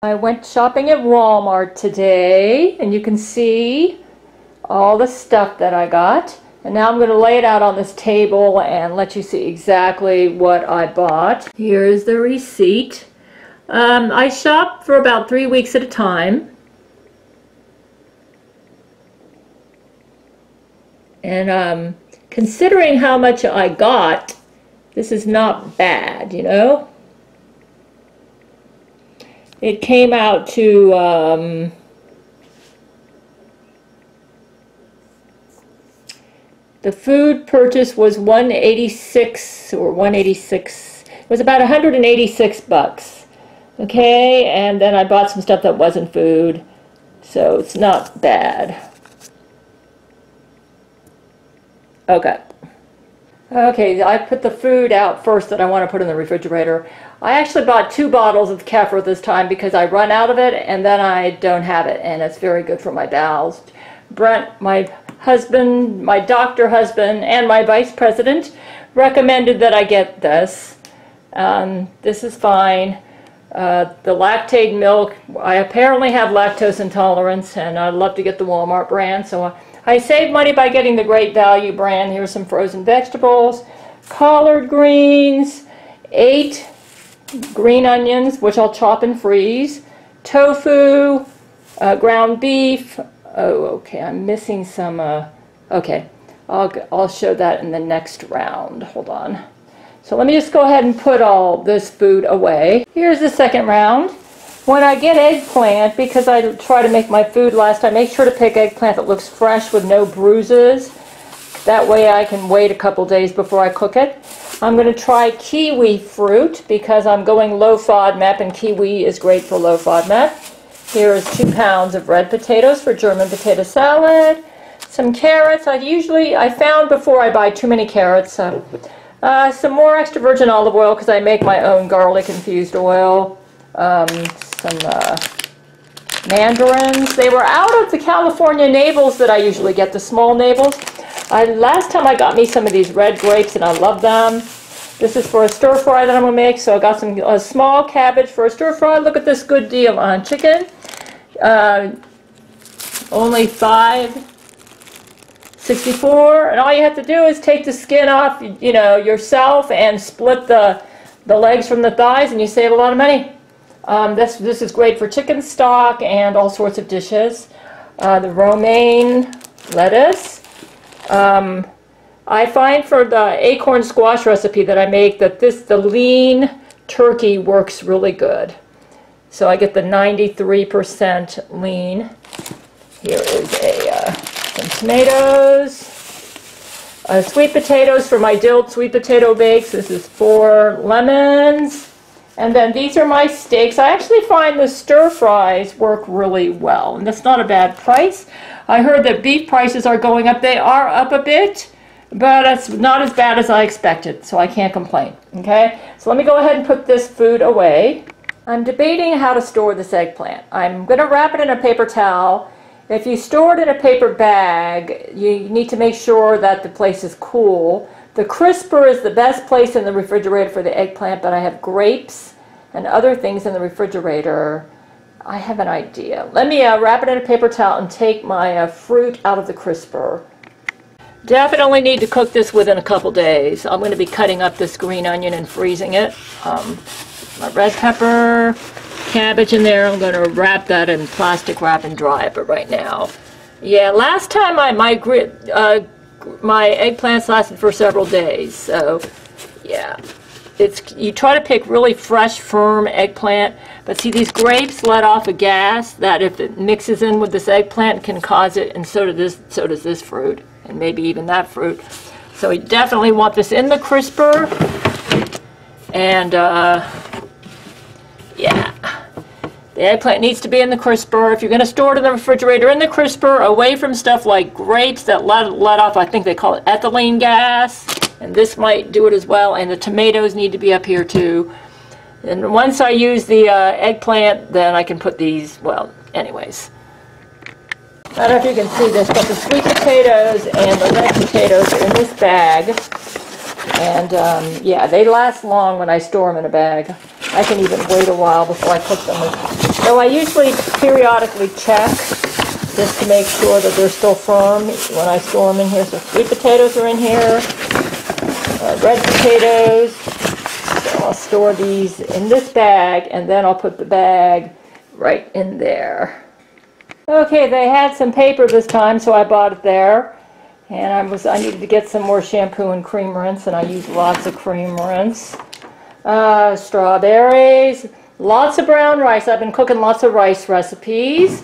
I went shopping at Walmart today, and you can see all the stuff that I got. And now I'm going to lay it out on this table and let you see exactly what I bought. Here's the receipt. I shop for about 3 weeks at a time. And considering how much I got, this is not bad, you know. It came out to the food purchase was $186 or $186. It was about 186 bucks. Okay, and then I bought some stuff that wasn't food, so it's not bad. Okay. Okay, I put the food out first that I want to put in the refrigerator. I actually bought 2 bottles of kefir this time because I run out of it and then I don't have it, and it's very good for my bowels. Brent, my husband, my doctor husband, and my vice president recommended that I get this. This is fine. The Lactate Milk, I apparently have lactose intolerance, and I'd love to get the Walmart brand, so I saved money by getting the Great Value brand. Here's some frozen vegetables, collard greens, 8 green onions, which I'll chop and freeze, tofu, ground beef. Oh, okay, I'm missing some, okay, I'll show that in the next round. Hold on. So let me just go ahead and put all this food away. Here's the second round. When I get eggplant, because I try to make my food last, I make sure to pick eggplant that looks fresh with no bruises. That way I can wait a couple days before I cook it. I'm going to try kiwi fruit because I'm going low FODMAP, and kiwi is great for low FODMAP. Here is 2 pounds of red potatoes for German potato salad. Some carrots. I found before I buy too many carrots. Some more extra virgin olive oil because I make my own garlic infused oil. Some mandarins. They were out of the California navels that I usually get, the small navels. Last time I got me some of these red grapes and I love them. This is for a stir fry that I'm going to make, so I got some small cabbage for a stir fry. Look at this good deal on chicken. Only $5.64, and all you have to do is take the skin off, you know, yourself and split the legs from the thighs, and you save a lot of money. This is great for chicken stock and all sorts of dishes. The romaine lettuce. I find for the Acorn Squash recipe that I make that the lean turkey works really good. So I get the 93% lean. Here is some tomatoes. Sweet potatoes for my dilled sweet potato bakes. This is 4 lemons. And then these are my steaks. I actually find the stir fries work really well, and that's not a bad price. I heard that beef prices are going up. They are up a bit, but it's not as bad as I expected, so I can't complain. Okay, so let me go ahead and put this food away. I'm debating how to store this eggplant. I'm going to wrap it in a paper towel. If you store it in a paper bag, you need to make sure that the place is cool. The crisper is the best place in the refrigerator for the eggplant, but I have grapes and other things in the refrigerator. I have an idea. Let me wrap it in a paper towel and take my fruit out of the crisper. Definitely need to cook this within a couple days. I'm going to be cutting up this green onion and freezing it. My red pepper, cabbage in there. I'm going to wrap that in plastic wrap and dry it, but right now. Yeah, last time my eggplants lasted for several days, so yeah. You try to pick really fresh, firm eggplant, but see, these grapes let off a gas that if it mixes in with this eggplant can cause it, and so does this fruit, and maybe even that fruit. So you definitely want this in the crisper, and yeah. The eggplant needs to be in the crisper. If you're going to store it in the refrigerator, in the crisper, away from stuff like grapes that let off, I think they call it ethylene gas. And this might do it as well. And the tomatoes need to be up here too. And once I use the eggplant, then I can put these, well, anyways. I don't know if you can see this, but the sweet potatoes and the red potatoes are in this bag. And yeah, they last long when I store them in a bag. I can even wait a while before I cook them. So I usually periodically check just to make sure that they're still firm when I store them in here. So sweet potatoes are in here, red potatoes. So I'll store these in this bag, and then I'll put the bag right in there. Okay, they had some paper this time, so I bought it there. And I needed to get some more shampoo and cream rinse, and I use lots of cream rinse. Strawberries, lots of brown rice. I've been cooking lots of rice recipes.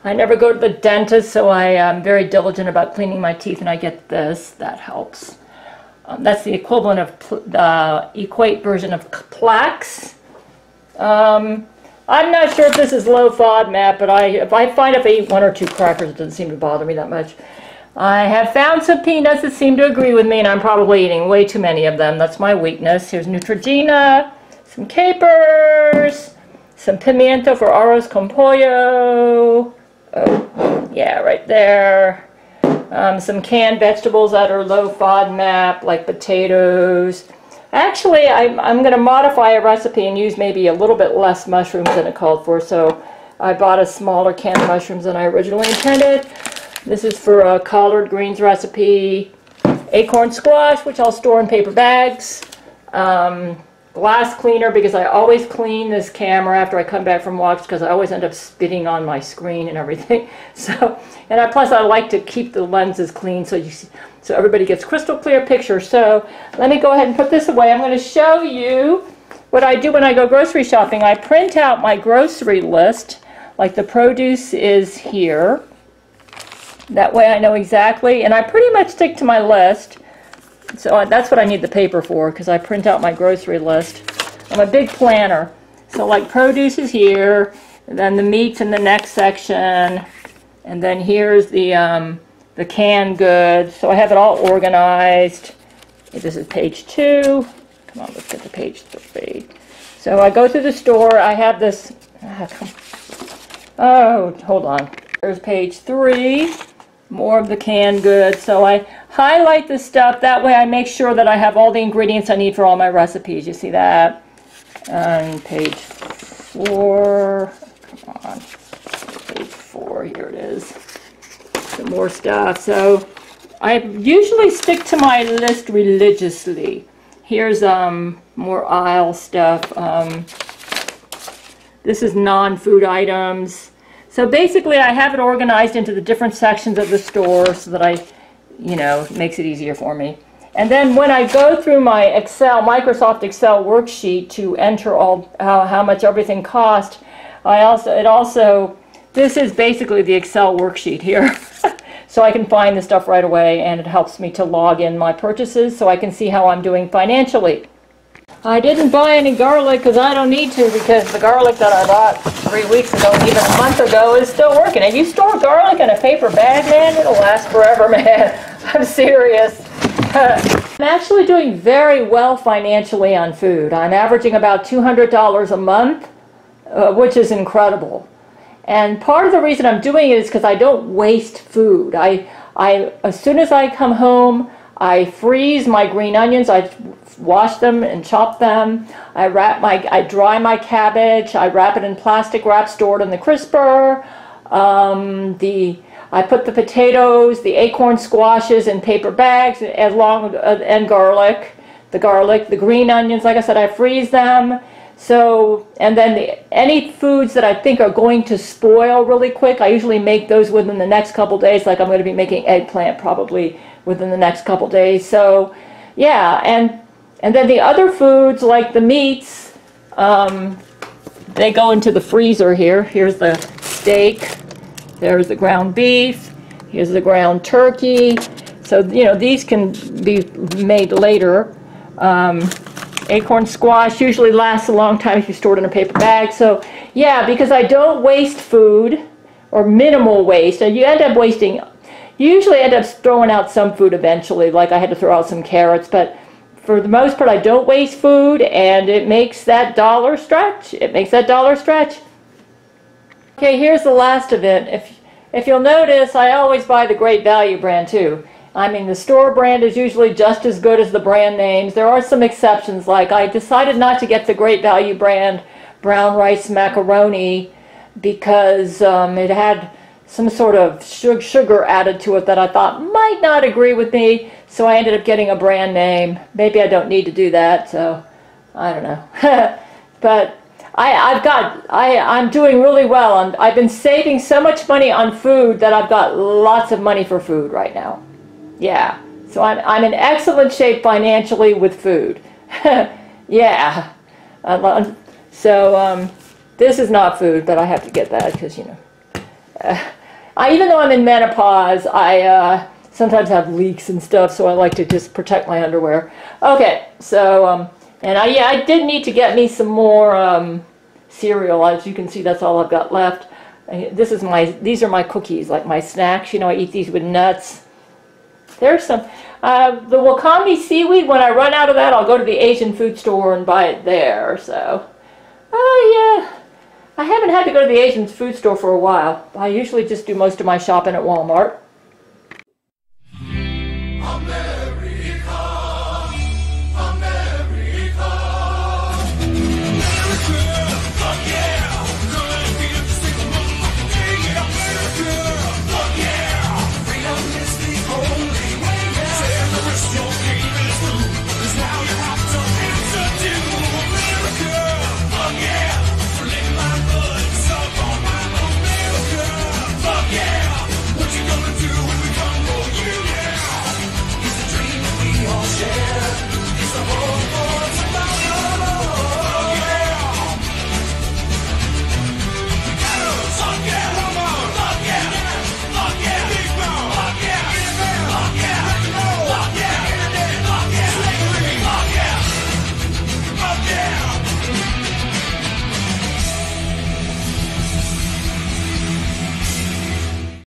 I never go to the dentist, so I am very diligent about cleaning my teeth, and I get this. That helps. That's the equivalent of the equate version of Plax. I'm not sure if this is low FODMAP, but if I eat one or two crackers, it doesn't seem to bother me that much. I have found some peanuts that seem to agree with me, and I'm probably eating way too many of them. That's my weakness. Here's Neutrogena, some capers, some pimiento for arroz con pollo. Oh, yeah, right there. Some canned vegetables that are low FODMAP, like potatoes. Actually, I'm going to modify a recipe and use maybe a little bit less mushrooms than it called for. So I bought a smaller can of mushrooms than I originally intended. This is for a collard greens recipe. Acorn Squash, which I'll store in paper bags. Glass cleaner, because I always clean this camera after I come back from walks, because I always end up spitting on my screen and everything. So, and plus I like to keep the lenses clean so so everybody gets crystal clear picture. So let me go ahead and put this away. I'm going to show you what I do when I go grocery shopping. I print out my grocery list, like the produce is here. That way I know exactly, and I pretty much stick to my list. So that's what I need the paper for, because I print out my grocery list. I'm a big planner. So like produce is here, and then the meat's in the next section, and then here's the canned goods. So I have it all organized. This is page 2. Come on, let's get to page 3. So I go through the store. I have this. Oh, hold on. There's page 3. More of the canned goods. So I highlight the stuff. That way I make sure that I have all the ingredients I need for all my recipes. You see that? On page 4. Come on. Page 4. Here it is. Some more stuff. So I usually stick to my list religiously. Here's more aisle stuff. This is non-food items. So basically I have it organized into the different sections of the store so that it makes it easier for me. And then when I go through my Microsoft Excel worksheet to enter how much everything cost, this is basically the Excel worksheet here. So I can find the stuff right away, and it helps me to log in my purchases so I can see how I'm doing financially. I didn't buy any garlic because I don't need to, because the garlic that I bought 3 weeks ago, even a month ago, is still working. If you store garlic in a paper bag, man, it'll last forever, man. I'm serious. I'm actually doing very well financially on food. I'm averaging about $200 a month, which is incredible. And part of the reason I'm doing it is because I don't waste food. As soon as I come home, I freeze my green onions. I wash them and chop them. I dry my cabbage. I wrap it in plastic wrap, store it in the crisper. I put the potatoes, the acorn squashes in paper bags, and garlic. The green onions, like I said, I freeze them. So, and then any foods that I think are going to spoil really quick, I usually make those within the next couple days. Like I'm going to be making eggplant probably within the next couple days. So, yeah, and then the other foods like the meats, they go into the freezer here. Here's the steak. There's the ground beef. Here's the ground turkey. So, these can be made later. Acorn squash usually lasts a long time if you store it in a paper bag. So, yeah, because I don't waste food, or minimal waste. And you usually end up throwing out some food eventually, like I had to throw out some carrots. But for the most part, I don't waste food, and it makes that dollar stretch. Okay, here's the last of it. If you'll notice, I always buy the Great Value brand too. I mean, the store brand is usually just as good as the brand names. There are some exceptions, like I decided not to get the Great Value brand brown rice macaroni because it had some sort of sugar added to it that I thought might not agree with me, so I ended up getting a brand name. Maybe I don't need to do that, so I don't know. But I'm doing really well, and I've been saving so much money on food that I've got lots of money for food right now. Yeah, so I'm in excellent shape financially with food. Yeah. So this is not food, but I have to get that because, you know, even though I'm in menopause, I sometimes have leaks and stuff, so I like to just protect my underwear. Okay, so, and I did need to get me some more cereal. As you can see, that's all I've got left. These are my cookies, like my snacks. You know, I eat these with nuts. There's some, the wakame seaweed, when I run out of that, I'll go to the Asian food store and buy it there, so. Oh, yeah. I haven't had to go to the Asian food store for a while. I usually just do most of my shopping at Walmart.